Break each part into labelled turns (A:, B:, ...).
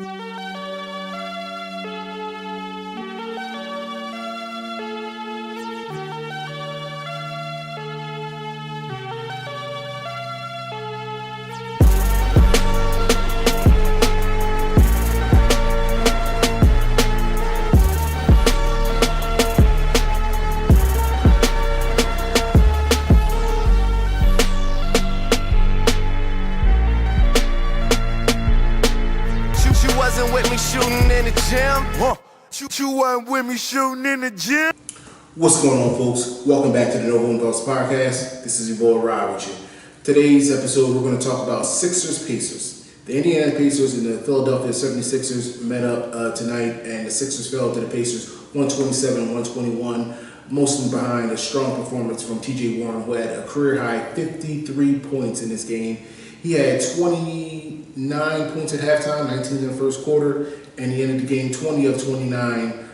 A: With me shooting in the gym. You weren't with me shooting in the gym.
B: What's going on, folks? Welcome back to the No Home Dogs Podcast. This is your boy Rod with you. Today's episode, we're going to talk about Sixers-Pacers. The Indiana Pacers and the Philadelphia 76ers met up tonight, and the Sixers fell to the Pacers 127-121, mostly behind a strong performance from T.J. Warren, who had a career-high 53 points in this game. He had 29 points at halftime, 19 in the first quarter, and he ended the game 20 of 29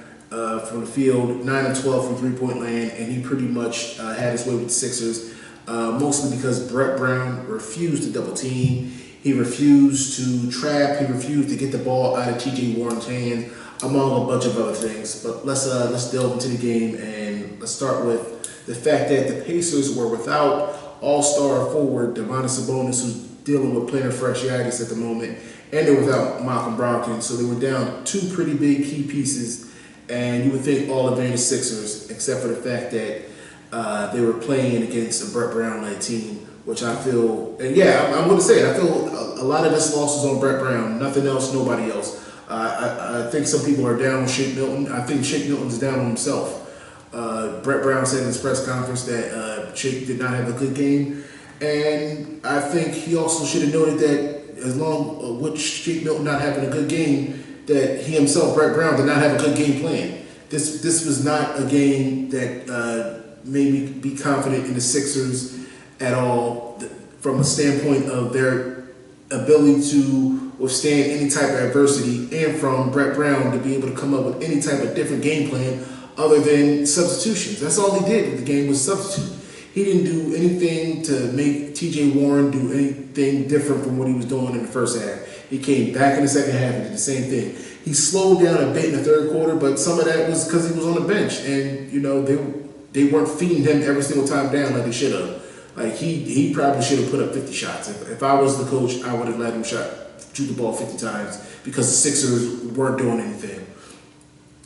B: from the field, 9 of 12 from three-point land, and he pretty much had his way with the Sixers, mostly because Brett Brown refused to double team. He refused to trap. He refused to get the ball out of T.J. Warren's hands, among a bunch of other things. But let's delve into the game, and let's start with the fact that the Pacers were without all-star forward Domantas Sabonis, who's dealing with plantar fasciitis at the moment, and they're without Malcolm Brogdon, so they were down two pretty big key pieces, and you would think all advantage Sixers, except for the fact that they were playing against a Brett Brown-led team, which I feel, and yeah, I'm going to say it, I feel a lot of this loss is on Brett Brown, nothing else, nobody else. I think some people are down on Shake Milton. I think Shake Milton's down on himself. Brett Brown said in his press conference that Shake did not have a good game. And I think he also should have noted that as long with Shake Milton not having a good game, that he himself, Brett Brown, did not have a good game plan. This was not a game that made me be confident in the Sixers at all from a standpoint of their ability to withstand any type of adversity, and from Brett Brown to be able to come up with any type of different game plan other than substitutions. That's all he did with the game, was substitute. He didn't do anything to make T.J. Warren do anything different from what he was doing in the first half. He came back in the second half and did the same thing. He slowed down a bit in the third quarter, but some of that was because he was on the bench, and they weren't feeding him every single time down like they should have. Like he probably should have put up 50 shots. If I was the coach, I would have let him shoot the ball 50 times because the Sixers weren't doing anything.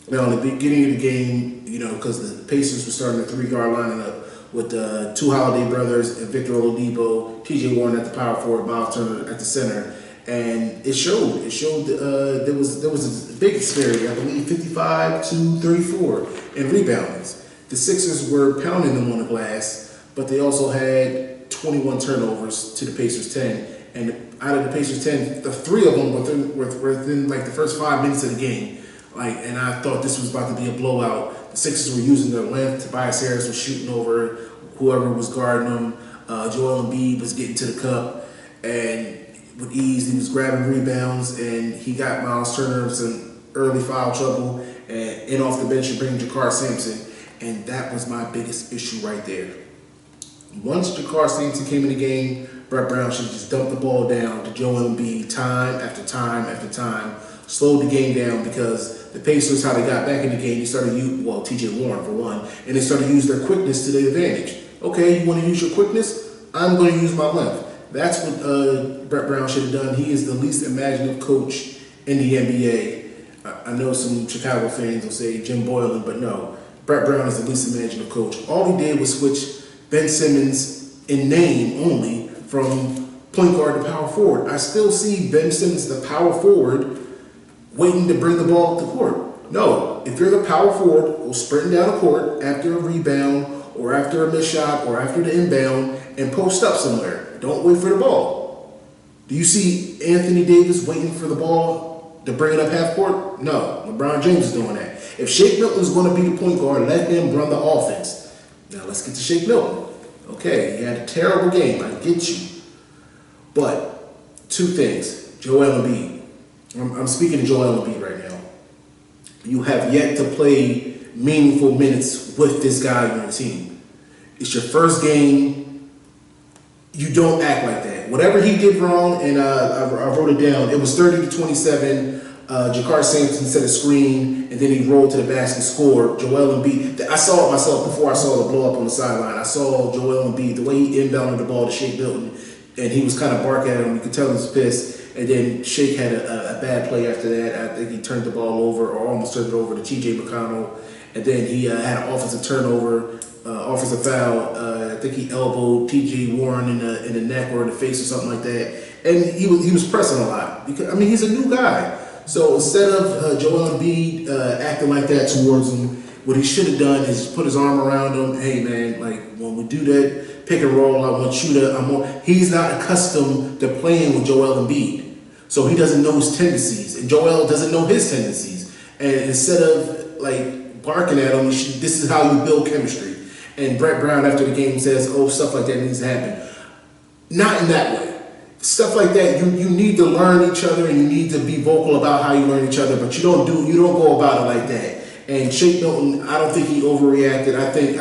B: Now, in the beginning of the game, because the Pacers were starting the three-guard lineup with the two Holiday brothers and Victor Oladipo, T.J. Warren at the power forward, Miles Turner at the center, and it showed. It showed there was a big disparity. I believe 55-34 in reboundings. The Sixers were pounding them on the glass, but they also had 21 turnovers to the Pacers 10. And out of the Pacers 10, the three of them were within like the first 5 minutes of the game. And I thought this was about to be a blowout. The Sixers were using their length. Tobias Harris was shooting over whoever was guarding them. Joel Embiid was getting to the cup, and with ease, he was grabbing rebounds, and he got Miles Turner some early foul trouble, and in off the bench and bring Jakar Sampson, and that was my biggest issue right there. Once Jakar Sampson came in the game, Brett Brown should have just dumped the ball down to Joel Embiid time after time after time, slowed the game down, because the Pacers, how they got back in the game, they started T.J. Warren for one, and they started to use their quickness to their advantage. Okay, you want to use your quickness? I'm going to use my length. That's what Brett Brown should have done. He is the least imaginative coach in the NBA. I know some Chicago fans will say Jim Boylan, but no. Brett Brown is the least imaginative coach. All he did was switch Ben Simmons in name only from point guard to power forward. I still see Ben Simmons, the power forward, waiting to bring the ball up the court. No, if you're the power forward, go sprinting down the court after a rebound or after a missed shot or after the inbound and post up somewhere. Don't wait for the ball. Do you see Anthony Davis waiting for the ball to bring it up half court? No, LeBron James is doing that. If Shake Milton is going to be the point guard, let him run the offense. Now let's get to Shake Milton. Okay, he had a terrible game. I get you. But two things. Joel Embiid. I'm speaking to Joel Embiid right now. You have yet to play meaningful minutes with this guy on your team. It's your first game. You don't act like that. whatever he did wrong, and I wrote it down. It was 30-27. Jakar Sampson set a screen, and then he rolled to the basket, scored. Joel Embiid. I saw it myself before I saw the blow up on the sideline. I saw Joel Embiid, the way he inbounded the ball to Shake Milton, and he was kind of barking at him. You could tell he was pissed. And then Shake had a bad play after that. I think he turned the ball over, or almost turned it over to T.J. McConnell. And then he had an offensive turnover, offensive foul. I think he elbowed T.J. Warren in the neck or in the face or something like that. And he was pressing a lot because he's a new guy. So instead of Joel Embiid acting like that towards him, what he should have done is put his arm around him. Hey man, like when we do that pick and roll, I want you to. He's not accustomed to playing with Joel Embiid, so he doesn't know his tendencies, and Joel doesn't know his tendencies. And instead of like barking at him, this is how you build chemistry. And Brett Brown after the game says, "Oh, stuff like that needs to happen." Not in that way. Stuff like that, you need to learn each other, and you need to be vocal about how you learn each other, but you don't go about it like that. And Shake Milton, I don't think he overreacted. I think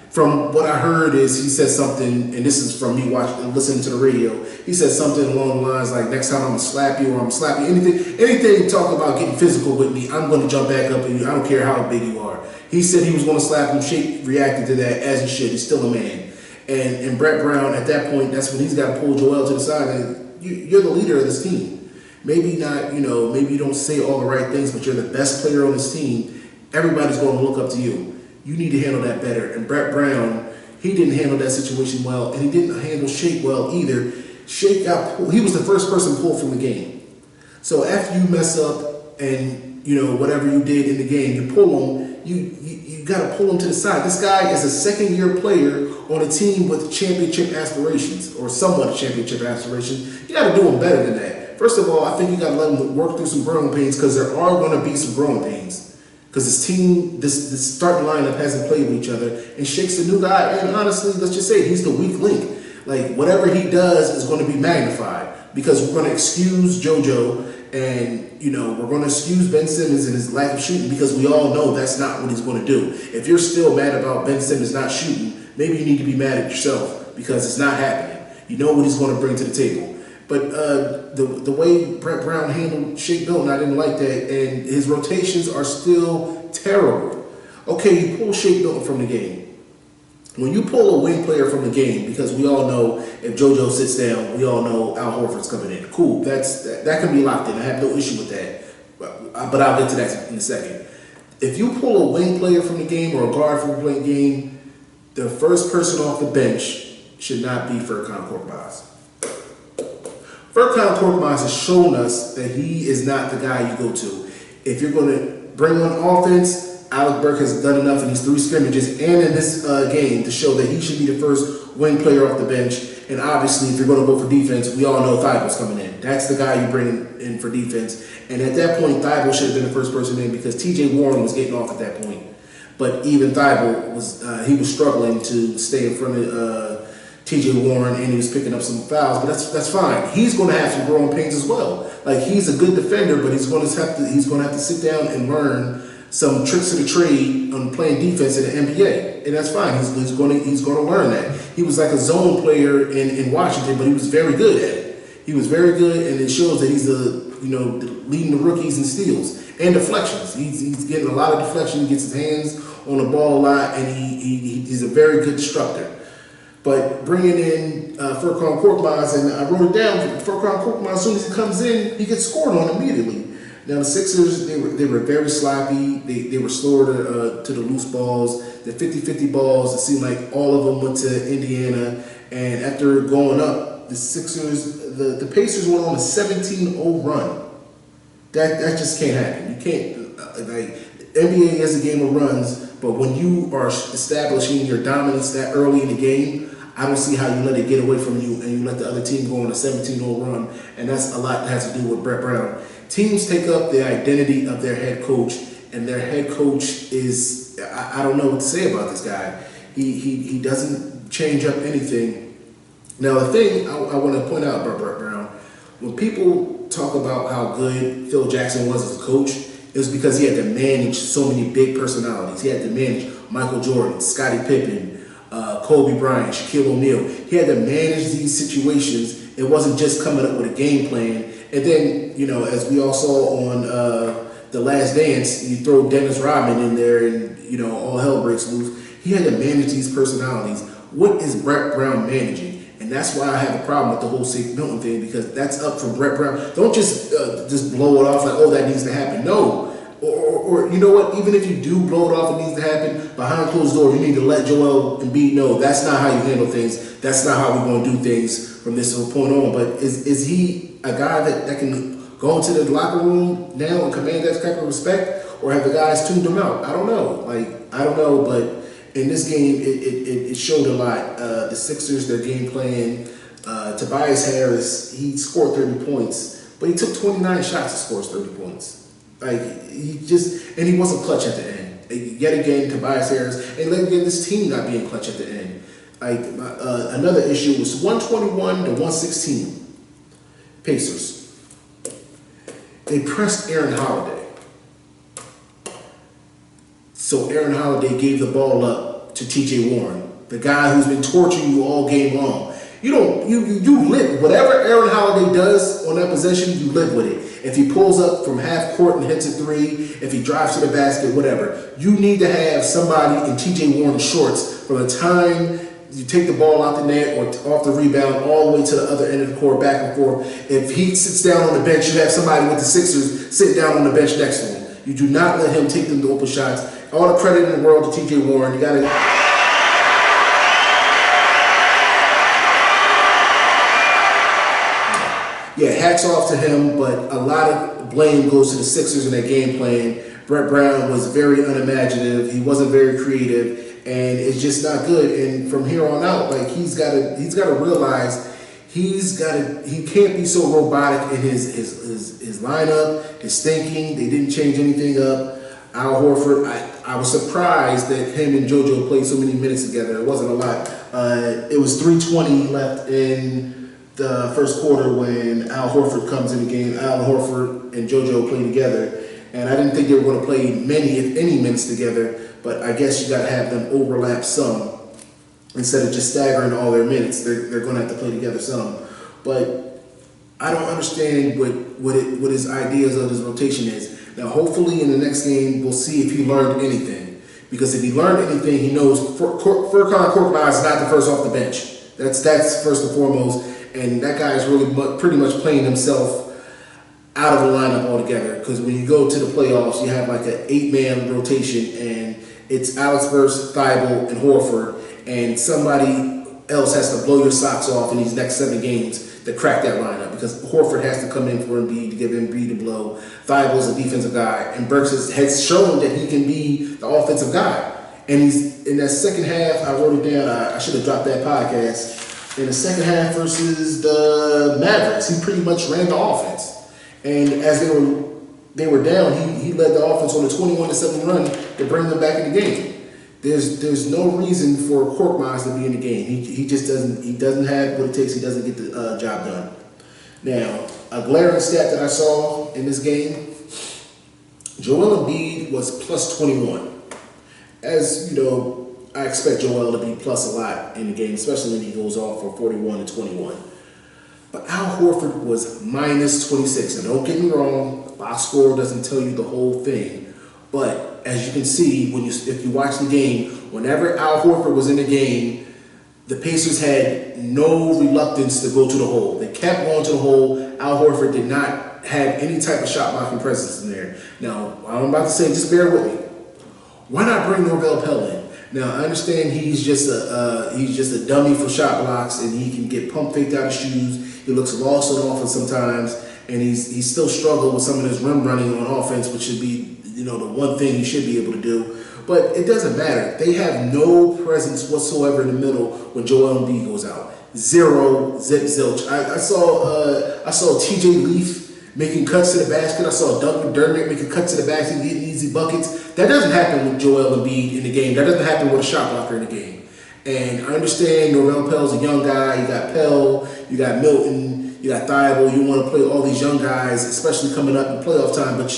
B: from what I heard is he said something, and this is from me listening to the radio. He said something along the lines like, "Next time I'm gonna slap you, or I'm gonna slap you." Anything talk about getting physical with me, I'm gonna jump back up at you. I don't care how big you are. He said he was gonna slap him. Shake reacted to that as he should. He's still a man. And Brett Brown, at that point, that's when he's got to pull Joel to the side. And you're the leader of this team. Maybe not, maybe you don't say all the right things, but you're the best player on this team. Everybody's going to look up to you. You need to handle that better. And Brett Brown, he didn't handle that situation well, and he didn't handle Shake well either. Shake got pulled. He was the first person pulled from the game. So after you mess up and, whatever you did in the game, you pull him, you got to pull him to the side. This guy is a second-year player on a team with championship aspirations, or somewhat championship aspirations. You got to do him better than that. First of all, I think you got to let him work through some growing pains, because there are going to be some growing pains. Because this team, this starting lineup hasn't played with each other, and Shake's a new guy. And honestly, let's just say it, he's the weak link. Like whatever he does is going to be magnified, because we're going to excuse JoJo, and we're going to excuse Ben Simmons and his lack of shooting, because we all know that's not what he's going to do. If you're still mad about Ben Simmons not shooting, maybe you need to be mad at yourself, because it's not happening. You know what he's going to bring to the table. But the way Brett Brown handled Shake Milton, I didn't like that, and his rotations are still terrible. Okay, you pull Shake Milton from the game. When you pull a wing player from the game, because we all know if JoJo sits down, we all know Al Horford's coming in. Cool, that can be locked in. I have no issue with that, but I'll get to that in a second. If you pull a wing player from the game, or a guard from the game, the first person off the bench should not be Furkan Korkmaz. Furkan Korkmaz has shown us that he is not the guy you go to. If you're going to bring on offense, Alec Burke has done enough in these 3 scrimmages and in this game to show that he should be the first wing player off the bench. And obviously, if you're going to go for defense, we all know Thybulle's coming in. That's the guy you bring in for defense. And at that point, Thybulle should have been the first person in, because T.J. Warren was getting off at that point. But even Thybulle was struggling to stay in front of T.J. Warren, and he was picking up some fouls. But that's fine. He's going to have some growing pains as well. Like, he's a good defender, but he's going to have to sit down and learn some tricks of the trade on playing defense in the NBA, and that's fine. He's going to learn that. He was like a zone player in Washington, but he was very good at it. He was very good, and it shows that he's leading the rookies in steals and deflections. He's getting a lot of deflection. He gets his hands on the ball a lot, and he's a very good disruptor. But bringing in Furkan Korkmaz, and I wrote it down. Furkan Korkmaz, as soon as he comes in, he gets scored on immediately. Now the Sixers, they were very sloppy. They were slower to the loose balls. The 50-50 balls, it seemed like all of them went to Indiana. And after going up, the Sixers, the Pacers went on a 17-0 run. That just can't happen. You can't, NBA is a game of runs, but when you are establishing your dominance that early in the game, I don't see how you let it get away from you and you let the other team go on a 17-0 run. And that's a lot that has to do with Brett Brown. Teams take up the identity of their head coach, and their head coach is, I don't know what to say about this guy. He doesn't change up anything. Now, the thing I want to point out about Brett Brown, when people talk about how good Phil Jackson was as a coach, it was because he had to manage so many big personalities. He had to manage Michael Jordan, Scottie Pippen, Kobe Bryant, Shaquille O'Neal. He had to manage these situations, It wasn't just coming up with a game plan. And then, as we all saw on The Last Dance, you throw Dennis Rodman in there and, all hell breaks loose. He had to manage these personalities. What is Brett Brown managing? And that's why I have a problem with the whole Safe Milton thing, because that's up from Brett Brown. Don't just blow it off like, oh, that needs to happen. No. Or you know what? Even if you do blow it off, it needs to happen behind closed doors. You need to let Joel Embiid know that's not how you handle things. That's not how we're going to do things from this point on. But is he a guy that can go into the locker room now and command that type of respect, or have the guys tuned him out? I don't know. I don't know. But in this game, it showed a lot. The Sixers, their game plan. Tobias Harris, he scored 30 points, but he took 29 shots to score 30 points. He wasn't clutch at the end. Yet again, Tobias Harris, and let again this team not being clutch at the end. Another issue was 121 to 116. Pacers. They pressed Aaron Holiday. So Aaron Holiday gave the ball up to T.J. Warren, the guy who's been torturing you all game long. You live whatever Aaron Holiday does on that possession. You live with it. If he pulls up from half court and hits a three, if he drives to the basket, whatever, you need to have somebody in T.J. Warren's shorts from the time you take the ball out the net or off the rebound all the way to the other end of the court, back and forth. If he sits down on the bench, you have somebody with the Sixers sit down on the bench next to him. You do not let him take them to open shots. All the credit in the world to T.J. Warren. You got to. Yeah, hats off to him, but a lot of blame goes to the Sixers in their game plan. Brett Brown was very unimaginative. He wasn't very creative, and it's just not good. And from here on out, he's got to realize he can't be so robotic in his lineup, his thinking. They didn't change anything up. Al Horford, I was surprised that him and JoJo played so many minutes together. It wasn't a lot. It was 3:20 left in the first quarter when Al Horford comes in the game. Al Horford and JoJo play together, and I didn't think they were going to play many, if any, minutes together, but I guess you got to have them overlap some instead of just staggering all their minutes. They're going to have to play together some, but I don't understand what his ideas of his rotation is. Now, hopefully in the next game, we'll see if he learned anything, because if he learned anything, he knows Furkan Korkmaz is not the first off the bench. That's first and foremost. And that guy is really pretty much playing himself out of the lineup altogether. Because when you go to the playoffs, you have like an 8-man rotation, and it's Alex Burks, Thibault, and Horford, and somebody else has to blow your socks off in these next 7 games to crack that lineup. Because Horford has to come in for Embiid to give Embiid a blow. Thibault's a defensive guy, and Burks has shown that he can be the offensive guy. And he's in that second half. I wrote it down. I should have dropped that podcast. In the second half versus the Mavericks, he pretty much ran the offense. And as they were down, he led the offense on a 21-7 run to bring them back in the game. There's no reason for Korkmaz to be in the game. He just doesn't have what it takes. He doesn't get the job done. Now, a glaring stat that I saw in this game, Joel Embiid was plus 21. As you know, I expect Joel to be plus a lot in the game, especially when he goes off for 41 to 21. But Al Horford was minus 26. And don't get me wrong, the box score doesn't tell you the whole thing. But as you can see, if you watch the game, whenever Al Horford was in the game, the Pacers had no reluctance to go to the hole. They kept going to the hole. Al Horford did not have any type of shot blocking presence in there. Now, what I'm about to say, just bear with me. Why not bring Norvel Pelle in? Now, I understand he's just a dummy for shot blocks, and he can get pump faked out of shoes. He looks lost on offense sometimes, and he's still struggled with some of his rim running on offense, which should be the one thing he should be able to do. But it doesn't matter. They have no presence whatsoever in the middle when Joel Embiid goes out. Zero, zip, zilch. I saw T.J. Leaf making cuts to the basket. I saw Doug McDermott making cuts to the basket and getting easy buckets. That doesn't happen with Joel Embiid in the game. That doesn't happen with a shot blocker in the game. And I understand Norvel Pelle's a young guy. You got Pelle, you got Milton, you got Thibault. You want to play all these young guys, especially coming up in playoff time. But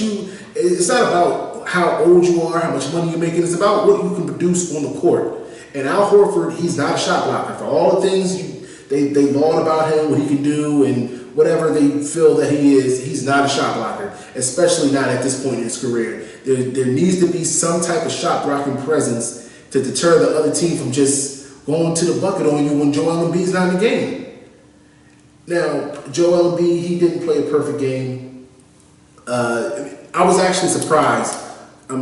B: it's not about how old you are, how much money you're making. It's about what you can produce on the court. And Al Horford, he's not a shot blocker. For all the things they laud about him, what he can do, and whatever they feel that he is. He's not a shot blocker, especially not at this point in his career. There needs to be some type of shot blocking presence to deter the other team from just going to the bucket on you when Joel Embiid's not in the game. Now, Joel Embiid, he didn't play a perfect game. I was actually surprised,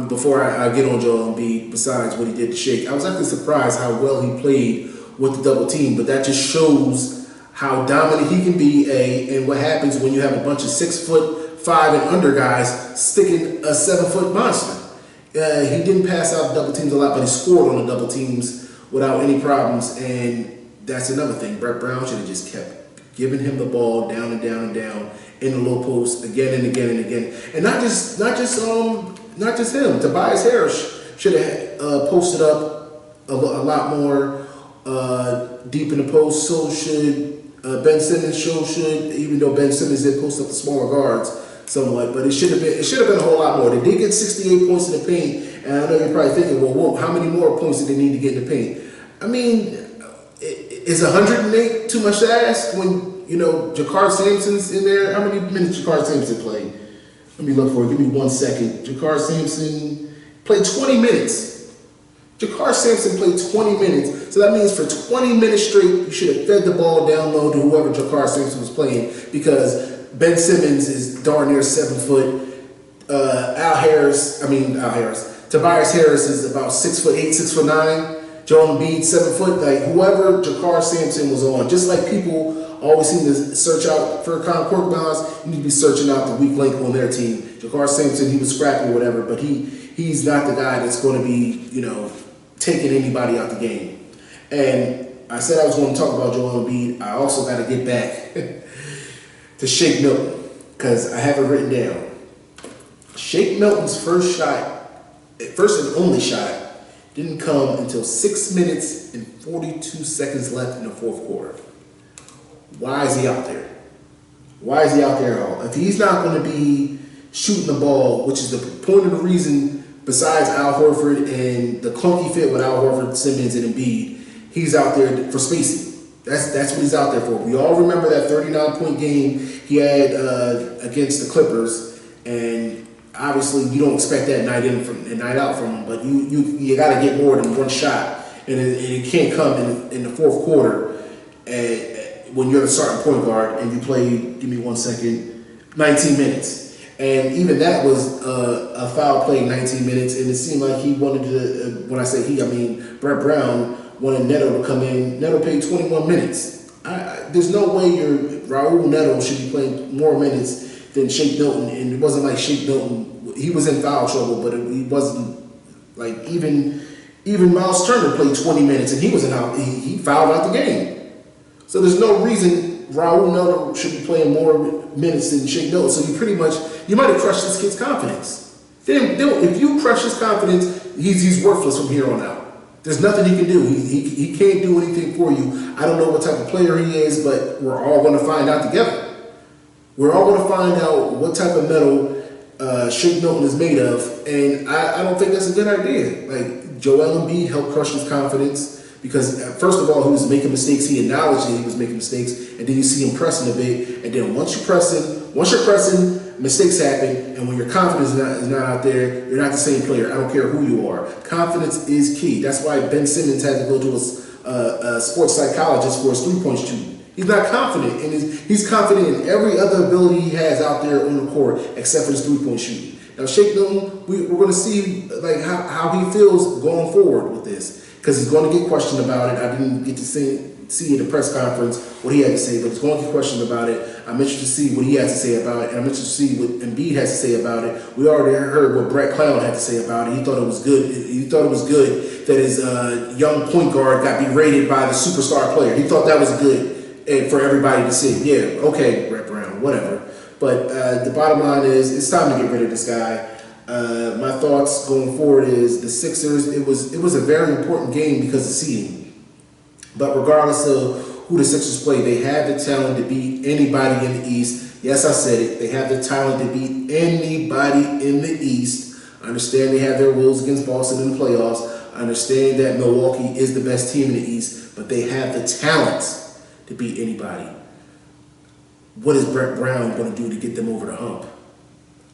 B: before I get on Joel Embiid, besides what he did to Shake, I was actually surprised how well he played with the double team, but that just shows how dominant he can be, and what happens when you have a bunch of 6'5" and under guys sticking a 7-foot monster. He didn't pass out double teams a lot, but he scored on the double teams without any problems, and that's another thing. Brett Brown should have just kept giving him the ball down and down and down in the low post again and again and again, and not just him. Tobias Harris should have posted up a lot more deep in the post. So should Ben Simmons. Should, even though Ben Simmons did post up the smaller guards somewhat, but it should have been a whole lot more. They did get 68 points in the paint, and I know you're probably thinking, well, how many more points did they need to get in the paint? I mean, is 108 too much to ask when, Jakar Sampson's in there? How many minutes Jakar Sampson played? Let me look for it. Give me 1 second. Jakar Sampson played 20 minutes. Jakar Sampson played 20 minutes. So that means for 20 minutes straight, you should have fed the ball down low to whoever Jakar Sampson was playing, because Ben Simmons is darn near 7 foot. Tobias Harris is about 6'8", 6'9". Joel Embiid, 7 foot. Like, whoever Jakar Sampson was on, just like people always seem to search out for Concord Miles, you need to be searching out the weak link on their team. Jakar Sampson, he was scrappy or whatever, but he's not the guy that's going to be, taking anybody out the game. And I said I was going to talk about Joel Embiid. I also got to get back to Shake Milton, because I have it written down. Shake Milton's first and only shot, didn't come until 6 minutes and 42 seconds left in the fourth quarter. Why is he out there? Why is he out there at all? If he's not going to be shooting the ball, which is the point of the reason, besides Al Horford and the clunky fit with Al Horford, Simmons, and Embiid, he's out there for spacing. That's what he's out there for. We all remember that 39-point game he had against the Clippers, and obviously you don't expect that night in and night out from him, but you got to get more than one shot, and it can't come in the fourth quarter when you're the starting point guard and you play, give me 1 second, 19 minutes. And even that was a foul play, 19 minutes, and it seemed like he wanted to, when I say he, I mean Brett Brown, wanted Neto to come in. Neto played 21 minutes. There's no way Raul Neto should be playing more minutes than Shake Milton, and it wasn't like Shake Milton, he was in foul trouble, but he wasn't like, even Miles Turner played 20 minutes, and he was he fouled out the game. So there's no reason Raul Neto should be playing more minutes than Shake Milton. So you might have crushed this kid's confidence. If you crush his confidence, he's worthless from here on out. There's nothing he can do. He can't do anything for you. I don't know what type of player he is, but we're all going to find out together. We're all going to find out what type of metal Shake Milton is made of, and I don't think that's a good idea. Like, Joel Embiid helped crush his confidence because, first of all, he was making mistakes. He acknowledged that he was making mistakes, and then you see him pressing a bit, and then once you're pressing, mistakes happen, and when your confidence is not out there, you're not the same player. I don't care who you are. Confidence is key. That's why Ben Simmons had to go to a sports psychologist for his three-point shooting. He's not confident, and he's confident in every other ability he has out there on the court except for his three-point shooting. Now, Shake Milton, we're going to see like how he feels going forward with this, because he's going to get questioned about it. I didn't get to see in the press conference what he had to say, but he's going to get questioned about it. I'm interested to see what he has to say about it, and I'm interested to see what Embiid has to say about it. We already heard what Brett Clown had to say about it. He thought it was good. He thought it was good that his young point guard got berated by the superstar player. He thought that was good for everybody to see. Yeah, okay, Brett Brown, whatever. But the bottom line is, it's time to get rid of this guy. My thoughts going forward is the Sixers. It was a very important game because of seeding. But regardless of who the Sixers play, they have the talent to beat anybody in the East. Yes, I said it. They have the talent to beat anybody in the East. I understand they have their wills against Boston in the playoffs. I understand that Milwaukee is the best team in the East, but they have the talent to beat anybody. What is Brett Brown going to do to get them over the hump?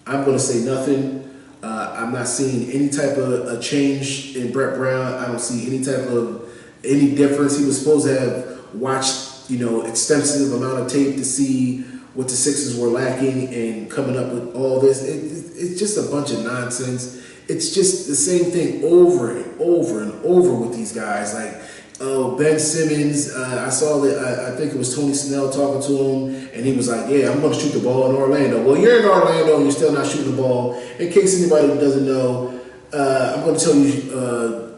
B: I'm going to say nothing. I'm not seeing any type of a change in Brett Brown. I don't see any type of any difference. He was supposed to have watched, extensive amount of tape to see what the Sixers were lacking and coming up with all this. It's just a bunch of nonsense. It's just the same thing over and over and over with these guys. Like, Ben Simmons, I saw that, I think it was Tony Snell talking to him, and he was like, yeah, I'm going to shoot the ball in Orlando. Well, you're in Orlando and you're still not shooting the ball. In case anybody doesn't know, I'm going to tell you,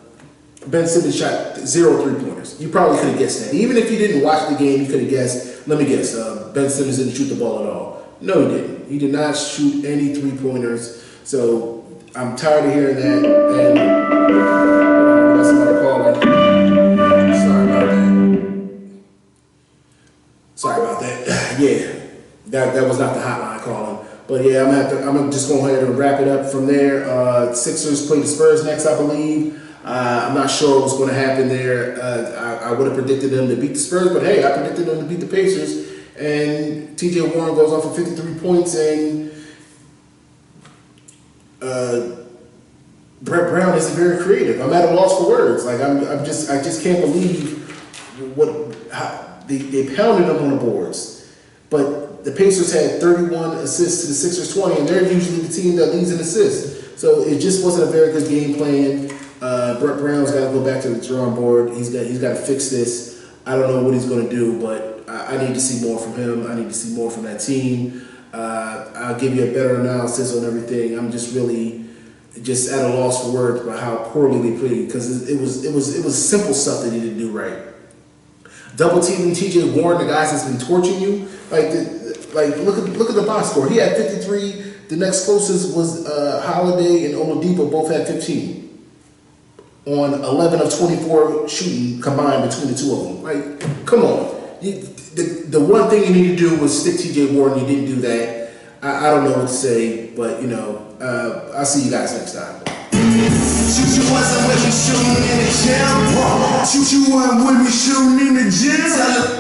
B: Ben Simmons shot 0 3-pointers. You probably could have guessed that. Even if you didn't watch the game, you could have guessed, let me guess, Ben Simmons didn't shoot the ball at all. No, he didn't. He did not shoot any 3-pointers. So I'm tired of hearing that. And we got somebody calling. Sorry about that. Yeah, that was not the hotline calling. But yeah, I'm just going ahead and wrap it up from there. Sixers play the Spurs next, I believe. I'm not sure what's going to happen there. I would have predicted them to beat the Spurs, but hey, I predicted them to beat the Pacers. And TJ Warren goes off for 53 points, and Brett Brown isn't very creative. I'm at a loss for words. Like I just can't believe how they pounded them on the boards. But the Pacers had 31 assists to the Sixers 20, and they're usually the team that leads in assists. So it just wasn't a very good game plan. Brett Brown's got to go back to the drawing board. He's got to fix this. I don't know what he's going to do, but I need to see more from him. I need to see more from that team. I'll give you a better analysis on everything. I'm just really just at a loss for words about how poorly they played, because it was simple stuff that he didn't do right. Double teaming TJ Warren, the guys that's been torching you. Look at the box score. He had 53. The next closest was Holiday and Oladipo, both had 15 on 11 of 24 shooting combined between the two of them. Like, come on. The one thing you need to do was stick TJ Warren. You didn't do that. I don't know what to say, but I'll see you guys next time.
A: You wasn't with me shooting in the gym. You wasn't with me shooting in the gym.